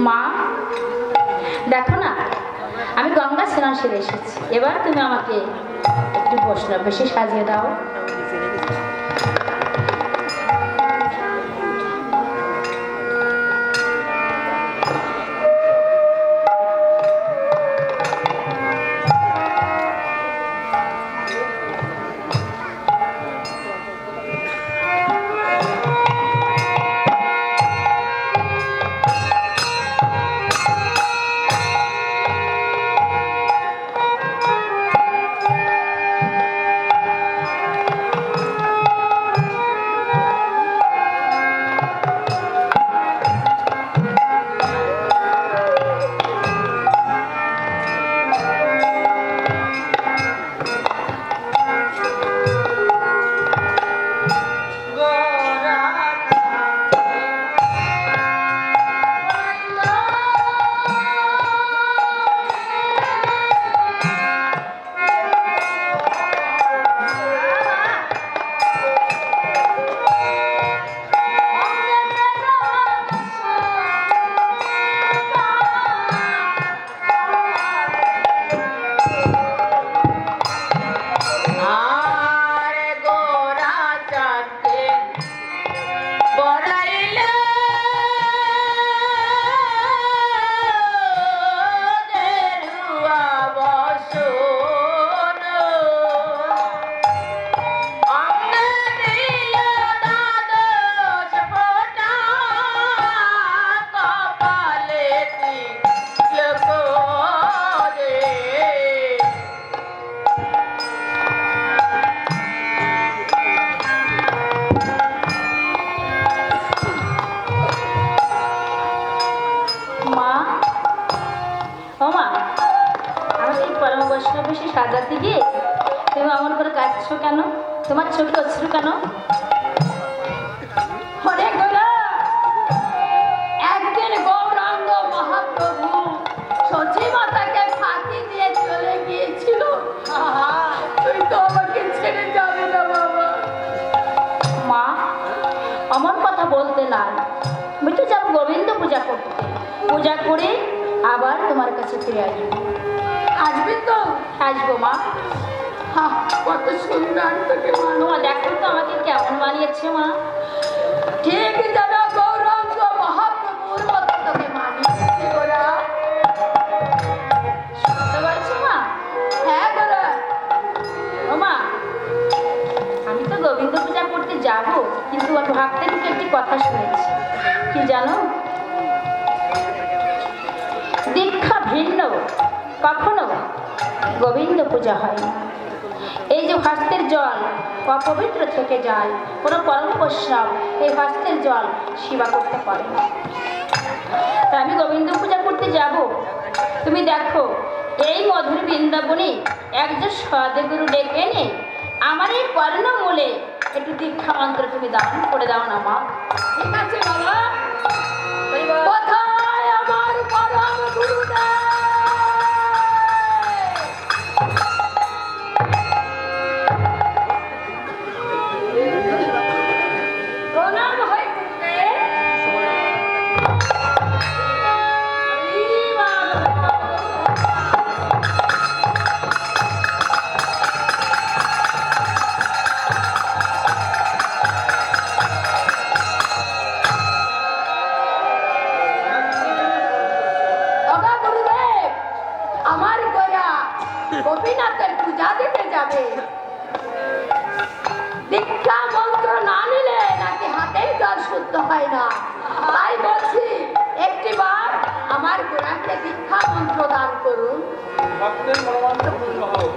মা দেখো না, আমি গঙ্গা স্নান সেরে এসেছি। এবার তুমি আমাকে একটু বৈষ্ণব বেশি সাজিয়ে দাও। সাজাতে গিয়ে তুমি অমন করে কাঁদছো কেন? তোমার চোখে অশ্রু কেন? একদিন গৌরাঙ্গ মহাপ্রভু সচিমাতাকে ফাঁকি দিয়ে চলে গিয়েছিল। তুই তো আমাকে ছেড়ে যাবে না বাবা। মা অমন কথা বলতে নাই। আমি তো যাবো গোবিন্দ পূজা করতে, পূজা করে আবার তোমার কাছে ফিরে আসবো। আসবি তো? আসবো মা। কত সুন্দর তোকে মা, দেখো তো আমাকে কেমন মানিয়েছে মা। ঠিক যেন গৌরাঙ্গ মহাপ্রভুর মতো তোকে মানিয়েছে ওরা। শুনতে পারছো মা? হ্যাঁ গোরা। ও মা, আমি তো গোবিন্দ পূজা করতে যাবো, কিন্তু আমি ভাবতে একটি কথা শুনেছি। কি জানো? দীক্ষা ভিন্ন কখনো গোবিন্দ পূজা হয় না। এই যে হস্তের জল অপবিত্র থেকে যায়, কোনো পরম বৈষ্ণব এই হস্তের জল সেবা করতে পারে না। তা আমি গোবিন্দ পূজা করতে যাব। তুমি দেখো এই মধুর বৃন্দাবনে একজন সদগুরু ডেকে এনে আমার এই কর্ণমূলে একটু দীক্ষা মন্ত্র তুমি দান করে দাও না মা। ঠিক আছে বাবা। কোথায় আমার পরম গুরুদেব? গোপীনাথের পূজা দিতে যাবে। দীক্ষা মন্ত্র না নিলে নাকি হাতের জল শুদ্ধ হয় না। তাই বলছি একটিবার আমার গোরাকে দীক্ষা মন্ত্র দান করুন। ভক্তের মনোবাঞ্ছা পূর্ণ হোক।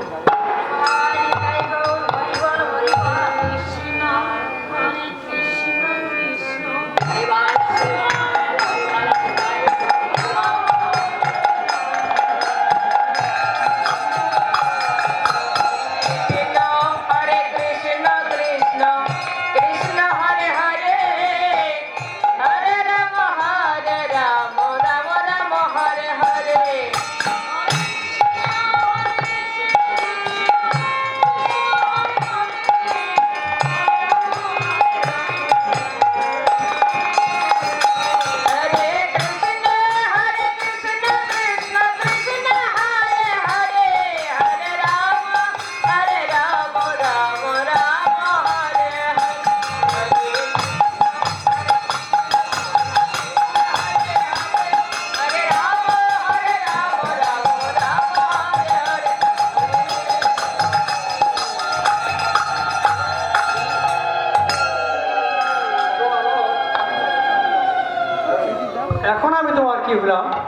কি হলাম